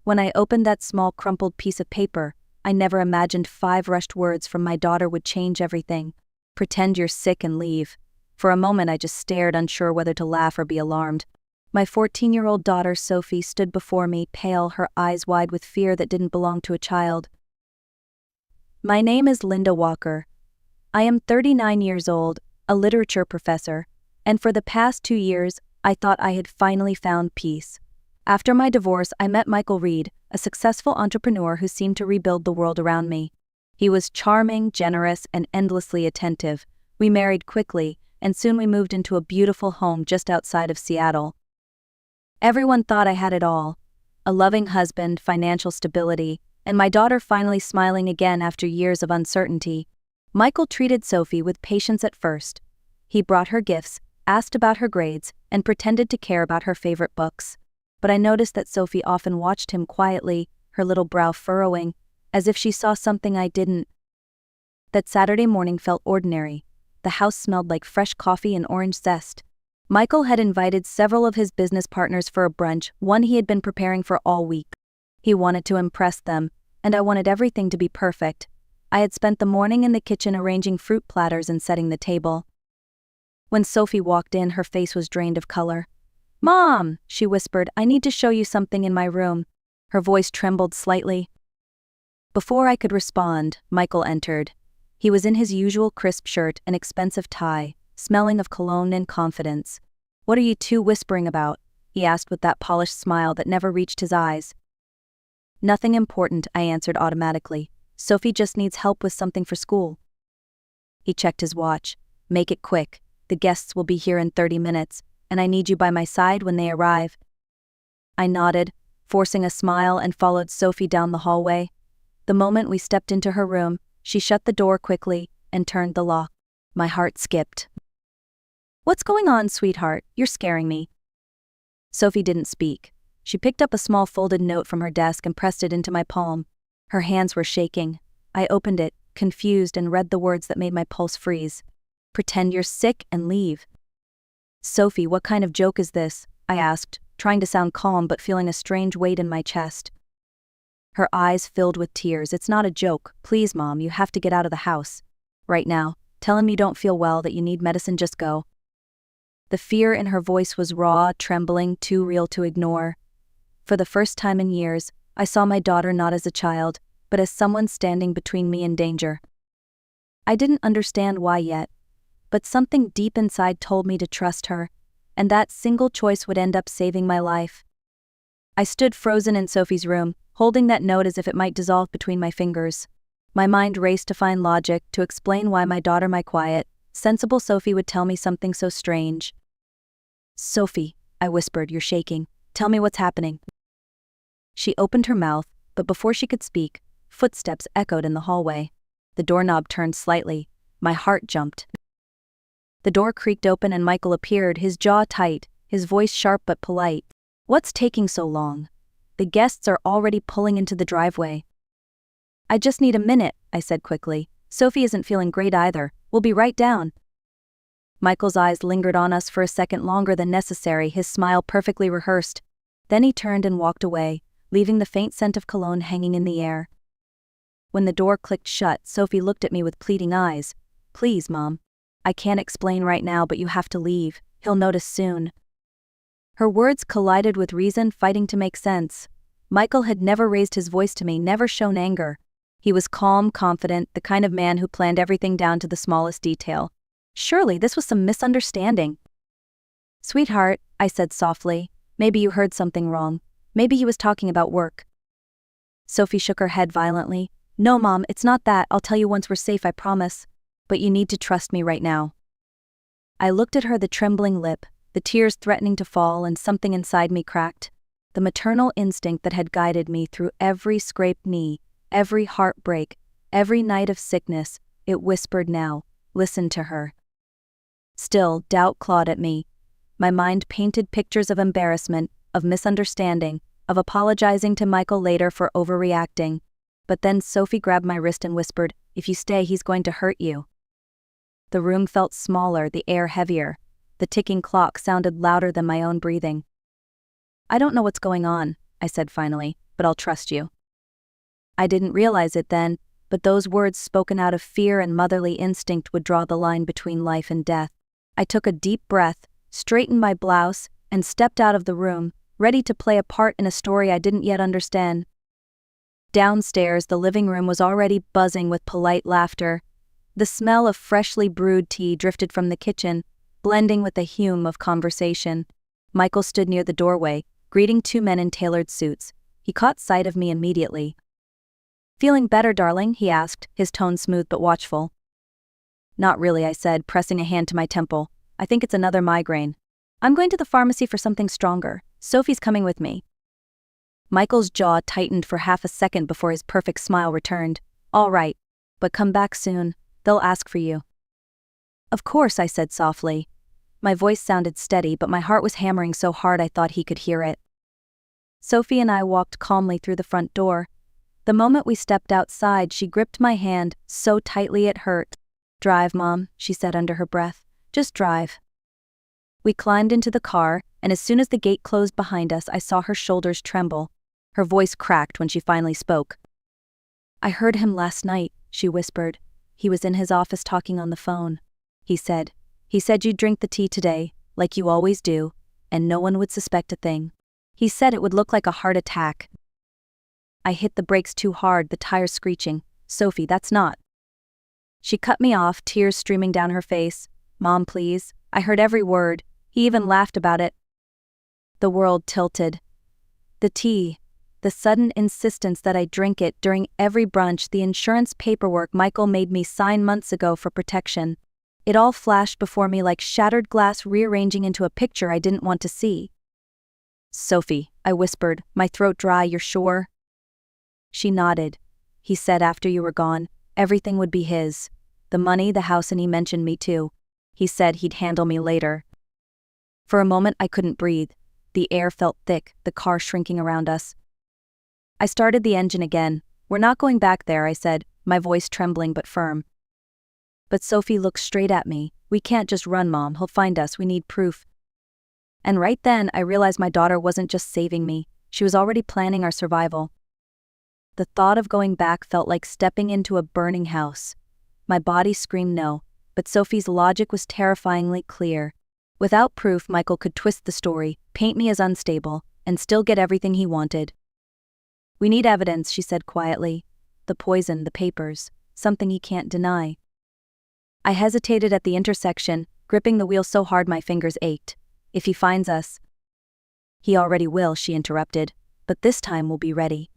When I opened that small crumpled piece of paper, I never imagined 5 rushed words from my daughter would change everything. Pretend you're sick and leave. For a moment I just stared, unsure whether to laugh or be alarmed. My 14-year-old daughter, Sophie, stood before me, pale, her eyes wide with fear that didn't belong to a child. My name is Linda Walker. I am 39 years old, a literature professor, and for the past 2 years, I thought I had finally found peace. After my divorce, I met Michael Reed, a successful entrepreneur who seemed to rebuild the world around me. He was charming, generous, and endlessly attentive. We married quickly, and soon we moved into a beautiful home just outside of Seattle. Everyone thought I had it all: a loving husband, financial stability, and my daughter finally smiling again after years of uncertainty. Michael treated Sophie with patience at first. He brought her gifts, asked about her grades, and pretended to care about her favorite books. But I noticed that Sophie often watched him quietly, her little brow furrowing, as if she saw something I didn't. That Saturday morning felt ordinary. The house smelled like fresh coffee and orange zest. Michael had invited several of his business partners for a brunch, one he had been preparing for all week. He wanted to impress them, and I wanted everything to be perfect. I had spent the morning in the kitchen arranging fruit platters and setting the table. When Sophie walked in, her face was drained of color. "Mom," she whispered, "I need to show you something in my room." Her voice trembled slightly. Before I could respond, Michael entered. He was in his usual crisp shirt and expensive tie, smelling of cologne and confidence. "What are you two whispering about?" he asked with that polished smile that never reached his eyes. "Nothing important," I answered automatically. "Sophie just needs help with something for school." He checked his watch. "Make it quick. The guests will be here in 30 minutes, and I need you by my side when they arrive." I nodded, forcing a smile, and followed Sophie down the hallway. The moment we stepped into her room, she shut the door quickly and turned the lock. My heart skipped. "What's going on, sweetheart? You're scaring me." Sophie didn't speak. She picked up a small folded note from her desk and pressed it into my palm. Her hands were shaking. I opened it, confused, and read the words that made my pulse freeze. "Pretend you're sick and leave." "Sophie, what kind of joke is this?" I asked, trying to sound calm but feeling a strange weight in my chest. Her eyes filled with tears. "It's not a joke. Please, Mom, you have to get out of the house. Right now. Tell him you don't feel well, that you need medicine, just go." The fear in her voice was raw, trembling, too real to ignore. For the first time in years, I saw my daughter not as a child, but as someone standing between me and danger. I didn't understand why yet, but something deep inside told me to trust her, and that single choice would end up saving my life. I stood frozen in Sophie's room, holding that note as if it might dissolve between my fingers. My mind raced to find logic, to explain why my daughter, my quiet, sensible Sophie, would tell me something so strange. "Sophie," I whispered, "you're shaking. Tell me what's happening." She opened her mouth, but before she could speak, footsteps echoed in the hallway. The doorknob turned slightly. My heart jumped. The door creaked open and Michael appeared, his jaw tight, his voice sharp but polite. "What's taking so long? The guests are already pulling into the driveway." "I just need a minute," I said quickly. "Sophie isn't feeling great either. We'll be right down." Michael's eyes lingered on us for a second longer than necessary, his smile perfectly rehearsed. Then he turned and walked away, leaving the faint scent of cologne hanging in the air. When the door clicked shut, Sophie looked at me with pleading eyes. "Please, Mom. I can't explain right now, but you have to leave. He'll notice soon." Her words collided with reason fighting to make sense. Michael had never raised his voice to me, never shown anger. He was calm, confident, the kind of man who planned everything down to the smallest detail. Surely this was some misunderstanding. "Sweetheart," I said softly, "maybe you heard something wrong. Maybe he was talking about work." Sophie shook her head violently. "No, Mom, it's not that. I'll tell you once we're safe, I promise. But you need to trust me right now." I looked at her, the trembling lip, the tears threatening to fall, and something inside me cracked. The maternal instinct that had guided me through every scraped knee, every heartbreak, every night of sickness, it whispered now, "Listen to her." Still, doubt clawed at me. My mind painted pictures of embarrassment, of misunderstanding, of apologizing to Michael later for overreacting. But then Sophie grabbed my wrist and whispered, "If you stay, he's going to hurt you." The room felt smaller, the air heavier. The ticking clock sounded louder than my own breathing. "I don't know what's going on," I said finally. but I'll trust you." I didn't realize it then, but those words spoken out of fear and motherly instinct would draw the line between life and death. I took a deep breath, straightened my blouse, and stepped out of the room, ready to play a part in a story I didn't yet understand. Downstairs, the living room was already buzzing with polite laughter. The smell of freshly brewed tea drifted from the kitchen, blending with the hum of conversation. Michael stood near the doorway, greeting two men in tailored suits. He caught sight of me immediately. "Feeling better, darling?" he asked, his tone smooth but watchful. "Not really," I said, pressing a hand to my temple. "I think it's another migraine. I'm going to the pharmacy for something stronger. Sophie's coming with me." Michael's jaw tightened for half a second before his perfect smile returned. "All right, but come back soon. They'll ask for you." "Of course," I said softly. My voice sounded steady, but my heart was hammering so hard I thought he could hear it. Sophie and I walked calmly through the front door. The moment we stepped outside, she gripped my hand so tightly it hurt. "Drive, Mom," she said under her breath. "Just drive." We climbed into the car, and as soon as the gate closed behind us, I saw her shoulders tremble. Her voice cracked when she finally spoke. "I heard him last night," she whispered. "He was in his office talking on the phone. He said you'd drink the tea today, like you always do, and no one would suspect a thing. He said it would look like a heart attack." I hit the brakes too hard, the tires screeching. "Sophie, that's not." She cut me off, tears streaming down her face. "Mom, please." I heard every word. He even laughed about it. The world tilted. The tea, the sudden insistence that I drink it during every brunch, the insurance paperwork Michael made me sign months ago for protection. It all flashed before me like shattered glass rearranging into a picture I didn't want to see. "Sophie," I whispered, my throat dry, "you're sure?" She nodded. "He said after you were gone, everything would be his. The money, the house, and he mentioned me too. He said he'd handle me later." For a moment I couldn't breathe. The air felt thick, the car shrinking around us. I started the engine again. "We're not going back there," I said, my voice trembling but firm. But Sophie looked straight at me. "We can't just run, Mom. He'll find us. We need proof." And right then I realized my daughter wasn't just saving me. She was already planning our survival. The thought of going back felt like stepping into a burning house. My body screamed no, but Sophie's logic was terrifyingly clear. Without proof, Michael could twist the story, paint me as unstable, and still get everything he wanted. "We need evidence," she said quietly. "The poison, the papers, something he can't deny." I hesitated at the intersection, gripping the wheel so hard my fingers ached. "If he finds us..." "He already will," she interrupted, "but this time we'll be ready."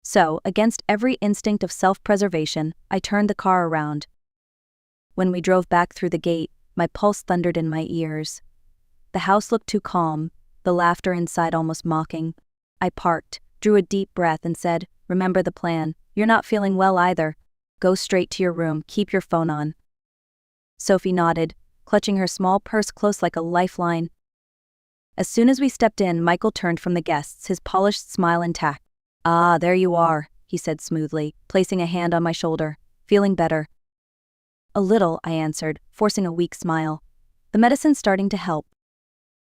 So, against every instinct of self-preservation, I turned the car around. When we drove back through the gate, my pulse thundered in my ears. The house looked too calm, the laughter inside almost mocking. I parked, drew a deep breath and said, "Remember the plan. You're not feeling well either. Go straight to your room, keep your phone on." Sophie nodded, clutching her small purse close like a lifeline. As soon as we stepped in, Michael turned from the guests, his polished smile intact. "Ah, there you are," he said smoothly, placing a hand on my shoulder. "Feeling better?" "A little," I answered, forcing a weak smile. "The medicine's starting to help."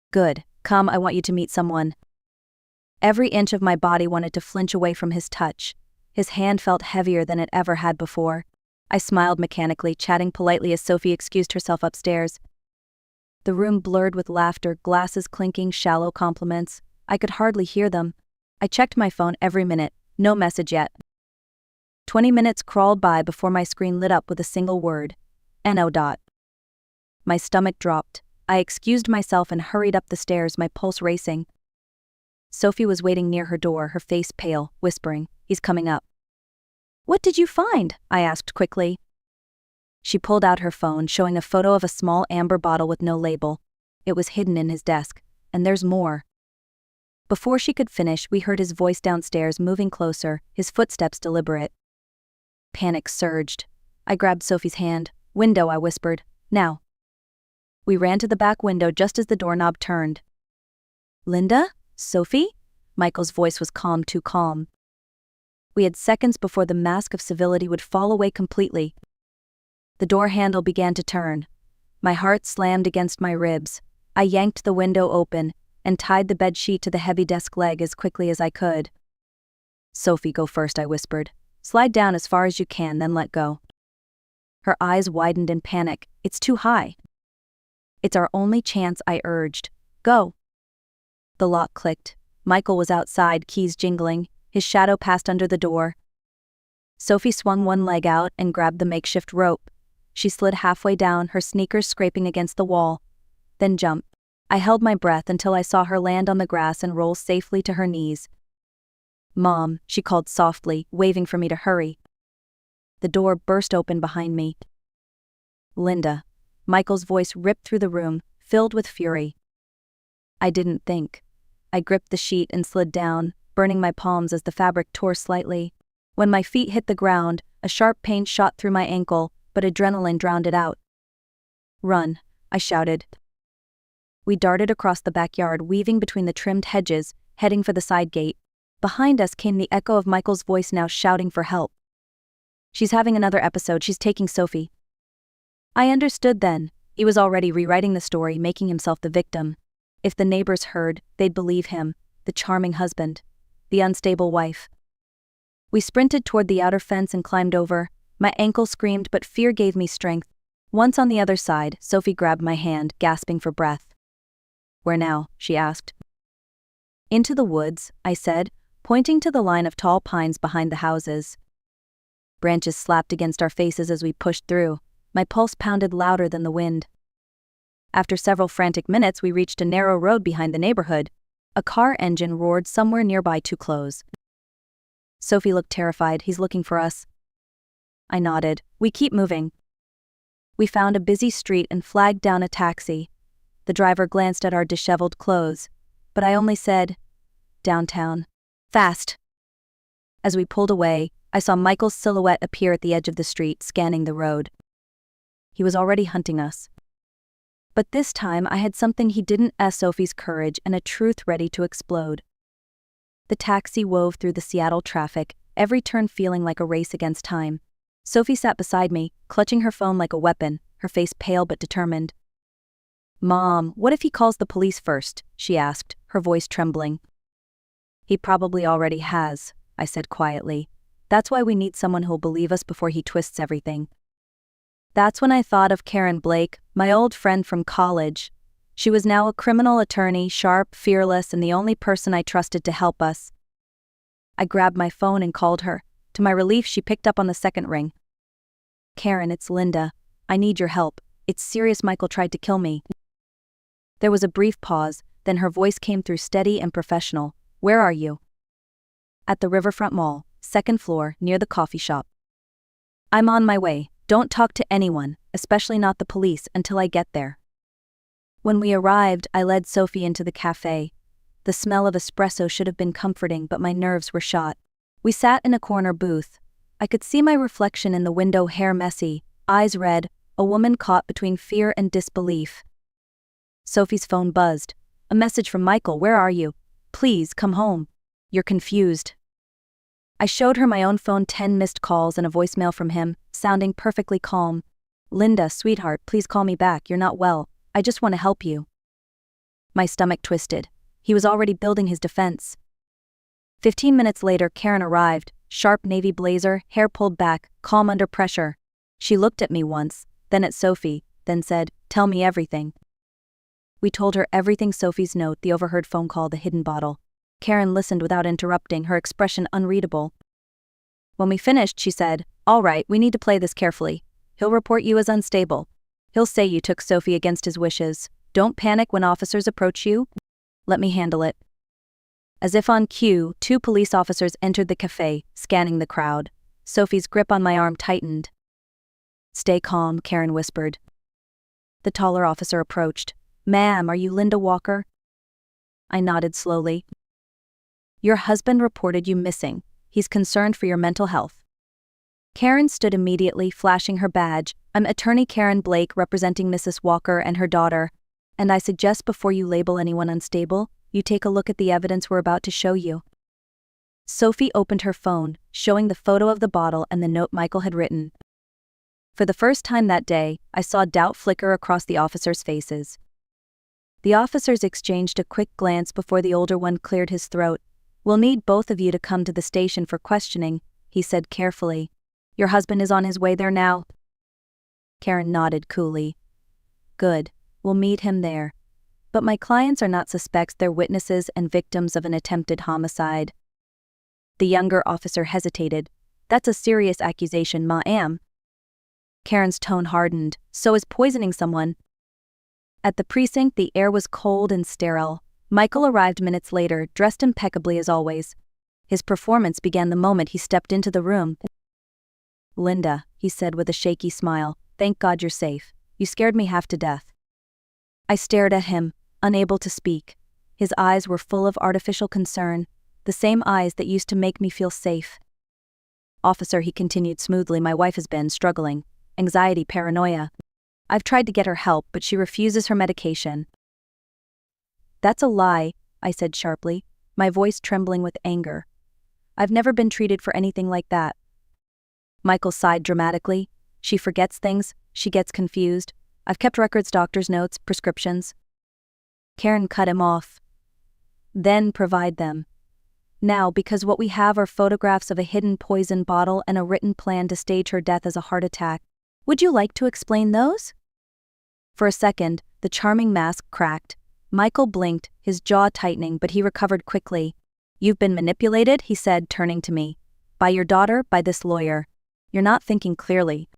"Good. Come, I want you to meet someone." Every inch of my body wanted to flinch away from his touch. His hand felt heavier than it ever had before. I smiled mechanically, chatting politely as Sophie excused herself upstairs. The room blurred with laughter, glasses clinking, shallow compliments. I could hardly hear them. I checked my phone every minute. No message yet. 20 minutes crawled by before my screen lit up with a single word. "No. My stomach dropped. I excused myself and hurried up the stairs, my pulse racing. Sophie was waiting near her door, her face pale, whispering, "He's coming up." "What did you find?" I asked quickly. She pulled out her phone, showing a photo of a small amber bottle with no label. It was hidden in his desk. "And there's more." Before she could finish, we heard his voice downstairs, moving closer, his footsteps deliberate. Panic surged. I grabbed Sophie's hand. "Window," I whispered. "Now." We ran to the back window just as the doorknob turned. "Linda? Sophie?" Michael's voice was calm, too calm. We had seconds before the mask of civility would fall away completely. The door handle began to turn. My heart slammed against my ribs. I yanked the window open and tied the bedsheet to the heavy desk leg as quickly as I could. Sophie, go first, I whispered. Slide down as far as you can, then let go. Her eyes widened in panic. It's too high. It's our only chance, I urged. Go. The lock clicked. Michael was outside, keys jingling. His shadow passed under the door. Sophie swung one leg out and grabbed the makeshift rope. She slid halfway down, her sneakers scraping against the wall. Then jumped. I held my breath until I saw her land on the grass and roll safely to her knees. Mom, she called softly, waving for me to hurry. The door burst open behind me. Linda. Michael's voice ripped through the room, filled with fury. I didn't think. I gripped the sheet and slid down, burning my palms as the fabric tore slightly. When my feet hit the ground, a sharp pain shot through my ankle, but adrenaline drowned it out. Run, I shouted. We darted across the backyard, weaving between the trimmed hedges, heading for the side gate. Behind us came the echo of Michael's voice now shouting for help. She's having another episode, she's taking Sophie. I understood then. He was already rewriting the story, making himself the victim. If the neighbors heard, they'd believe him, the charming husband, the unstable wife. We sprinted toward the outer fence and climbed over. My ankle screamed, but fear gave me strength. Once on the other side, Sophie grabbed my hand, gasping for breath. Where now? She asked. Into the woods, I said, pointing to the line of tall pines behind the houses. Branches slapped against our faces as we pushed through. My pulse pounded louder than the wind. After several frantic minutes, we reached a narrow road behind the neighborhood. A car engine roared somewhere nearby too close. Sophie looked terrified. He's looking for us. I nodded. We keep moving. We found a busy street and flagged down a taxi. The driver glanced at our disheveled clothes, but I only said, downtown. Fast. As we pulled away, I saw Michael's silhouette appear at the edge of the street, scanning the road. He was already hunting us. But this time I had something he didn't: Sophie's courage and a truth ready to explode. The taxi wove through the Seattle traffic, every turn feeling like a race against time. Sophie sat beside me, clutching her phone like a weapon, her face pale but determined. Mom, what if he calls the police first? She asked, her voice trembling. He probably already has, I said quietly. That's why we need someone who'll believe us before he twists everything. That's when I thought of Karen Blake, my old friend from college. She was now a criminal attorney, sharp, fearless, and the only person I trusted to help us. I grabbed my phone and called her. To my relief, she picked up on the second ring. Karen, it's Linda. I need your help. It's serious. Michael tried to kill me. There was a brief pause, then her voice came through steady and professional. Where are you? At the Riverfront Mall, 2nd floor, near the coffee shop. I'm on my way. Don't talk to anyone, especially not the police, until I get there. When we arrived, I led Sophie into the cafe. The smell of espresso should have been comforting, but my nerves were shot. We sat in a corner booth. I could see my reflection in the window, hair messy, eyes red, a woman caught between fear and disbelief. Sophie's phone buzzed. A message from Michael. Where are you? Please, come home. You're confused. I showed her my own phone, 10 missed calls and a voicemail from him, sounding perfectly calm. Linda, sweetheart, please call me back. You're not well. I just want to help you. My stomach twisted. He was already building his defense. 15 minutes later, Karen arrived, sharp navy blazer, hair pulled back, calm under pressure. She looked at me once, then at Sophie, then said, "Tell me everything." We told her everything: Sophie's note, the overheard phone call, the hidden bottle. Karen listened without interrupting, her expression unreadable. When we finished, she said, "All right, we need to play this carefully. He'll report you as unstable. He'll say you took Sophie against his wishes. Don't panic when officers approach you. Let me handle it." As if on cue, 2 police officers entered the cafe, scanning the crowd. Sophie's grip on my arm tightened. "Stay calm," Karen whispered. The taller officer approached. "Ma'am, are you Linda Walker?" I nodded slowly. "Your husband reported you missing. He's concerned for your mental health." Karen stood immediately, flashing her badge. "I'm attorney Karen Blake, representing Mrs. Walker and her daughter, and I suggest before you label anyone unstable, you take a look at the evidence we're about to show you." Sophie opened her phone, showing the photo of the bottle and the note Michael had written. For the first time that day, I saw doubt flicker across the officers' faces. The officers exchanged a quick glance before the older one cleared his throat. We'll need both of you to come to the station for questioning, he said carefully. Your husband is on his way there now? Karen nodded coolly. Good, we'll meet him there. But my clients are not suspects, they're witnesses and victims of an attempted homicide. The younger officer hesitated. That's a serious accusation, ma'am. Karen's tone hardened. So is poisoning someone. At the precinct, the air was cold and sterile. Michael arrived minutes later, dressed impeccably as always. His performance began the moment he stepped into the room. Linda, he said with a shaky smile, thank God you're safe. You scared me half to death. I stared at him, unable to speak. His eyes were full of artificial concern, the same eyes that used to make me feel safe. Officer, he continued smoothly, my wife has been struggling. Anxiety, paranoia. I've tried to get her help, but she refuses her medication. That's a lie, I said sharply, my voice trembling with anger. I've never been treated for anything like that. Michael sighed dramatically. She forgets things, she gets confused. I've kept records, doctor's notes, prescriptions. Karen cut him off. Then provide them. Now, because what we have are photographs of a hidden poison bottle and a written plan to stage her death as a heart attack. Would you like to explain those? For a second, the charming mask cracked. Michael blinked, his jaw tightening, but he recovered quickly. You've been manipulated, he said, turning to me. By your daughter, by this lawyer. You're not thinking clearly.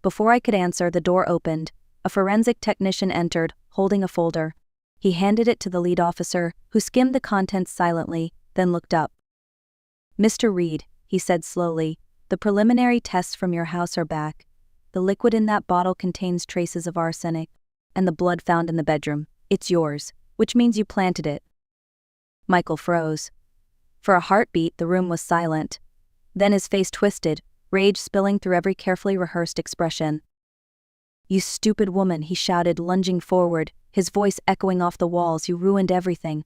Before I could answer, the door opened. A forensic technician entered, holding a folder. He handed it to the lead officer, who skimmed the contents silently, then looked up. Mr. Reed, he said slowly, the preliminary tests from your house are back. The liquid in that bottle contains traces of arsenic, and the blood found in the bedroom. It's yours, which means you planted it. Michael froze. For a heartbeat, the room was silent. Then his face twisted, rage spilling through every carefully rehearsed expression. You stupid woman, he shouted, lunging forward, his voice echoing off the walls. You ruined everything.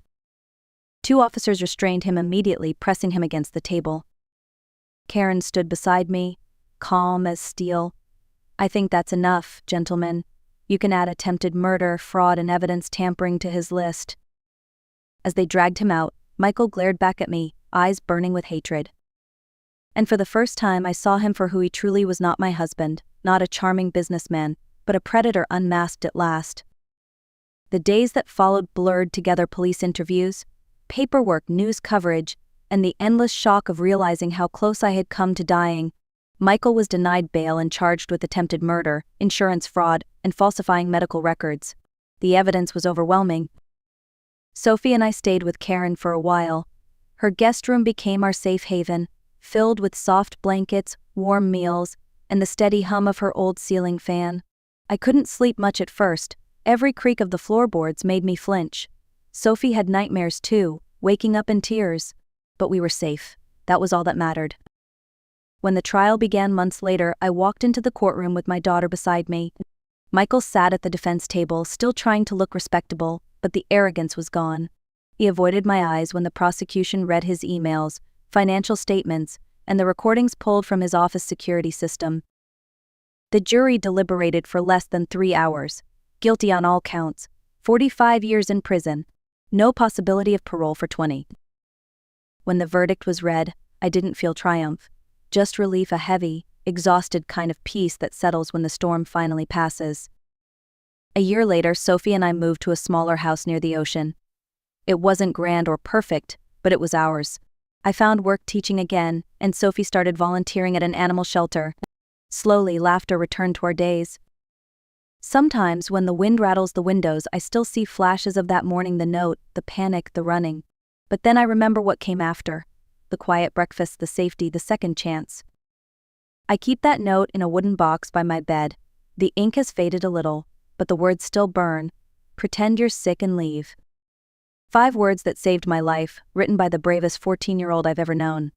2 officers restrained him immediately, pressing him against the table. Karen stood beside me, calm as steel. I think that's enough, gentlemen. You can add attempted murder, fraud, and evidence tampering to his list. As they dragged him out, Michael glared back at me, eyes burning with hatred. And for the first time I saw him for who he truly was, not my husband, not a charming businessman, but a predator unmasked at last. The days that followed blurred together police interviews, paperwork, news coverage, and the endless shock of realizing how close I had come to dying. Michael was denied bail and charged with attempted murder, insurance fraud, and falsifying medical records. The evidence was overwhelming. Sophie and I stayed with Karen for a while. Her guest room became our safe haven, filled with soft blankets, warm meals, and the steady hum of her old ceiling fan. I couldn't sleep much at first. Every creak of the floorboards made me flinch. Sophie had nightmares too, waking up in tears. But we were safe. That was all that mattered. When the trial began months later, I walked into the courtroom with my daughter beside me. Michael sat at the defense table, still trying to look respectable, but the arrogance was gone. He avoided my eyes when the prosecution read his emails, financial statements, and the recordings pulled from his office security system. The jury deliberated for less than 3 hours. Guilty on all counts. 45 years in prison. No possibility of parole for 20. When the verdict was read, I didn't feel triumph. Just relief, a heavy, exhausted kind of peace that settles when the storm finally passes. A year later, Sophie and I moved to a smaller house near the ocean. It wasn't grand or perfect, but it was ours. I found work teaching again, and Sophie started volunteering at an animal shelter. Slowly, laughter returned to our days. Sometimes, when the wind rattles the windows, I still see flashes of that morning, the note, the panic, the running. But then I remember what came after. The quiet breakfast, the safety, the second chance. I keep that note in a wooden box by my bed. The ink has faded a little, but the words still burn. Pretend you're sick and leave. 5 words that saved my life, written by the bravest 14-year-old I've ever known.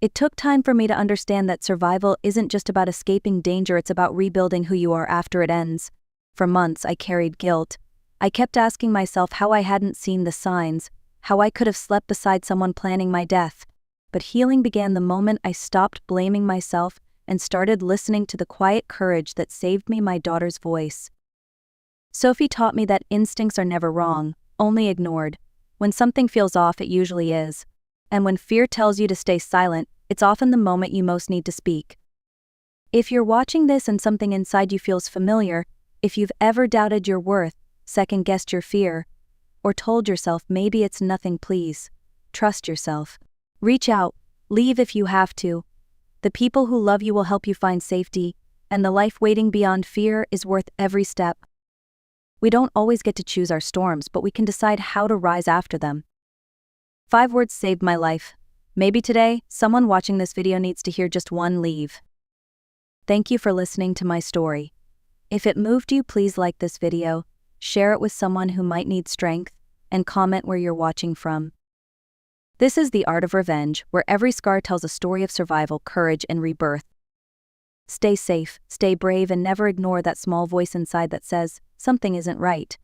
It took time for me to understand that survival isn't just about escaping danger, it's about rebuilding who you are after it ends. For months I carried guilt. I kept asking myself how I hadn't seen the signs, how I could have slept beside someone planning my death. But healing began the moment I stopped blaming myself and started listening to the quiet courage that saved me, my daughter's voice. Sophie taught me that instincts are never wrong, only ignored. When something feels off, it usually is. And when fear tells you to stay silent, it's often the moment you most need to speak. If you're watching this and something inside you feels familiar, if you've ever doubted your worth, second-guessed your fear, or told yourself maybe it's nothing, please trust yourself. Reach out, leave if you have to. The people who love you will help you find safety, and the life waiting beyond fear is worth every step. We don't always get to choose our storms, but we can decide how to rise after them. 5 words saved my life. Maybe today, someone watching this video needs to hear just one leave. Thank you for listening to my story. If it moved you, please like this video, share it with someone who might need strength, and comment where you're watching from. This is The Art of Revenge, where every scar tells a story of survival, courage, and rebirth. Stay safe, stay brave, and never ignore that small voice inside that says, something isn't right.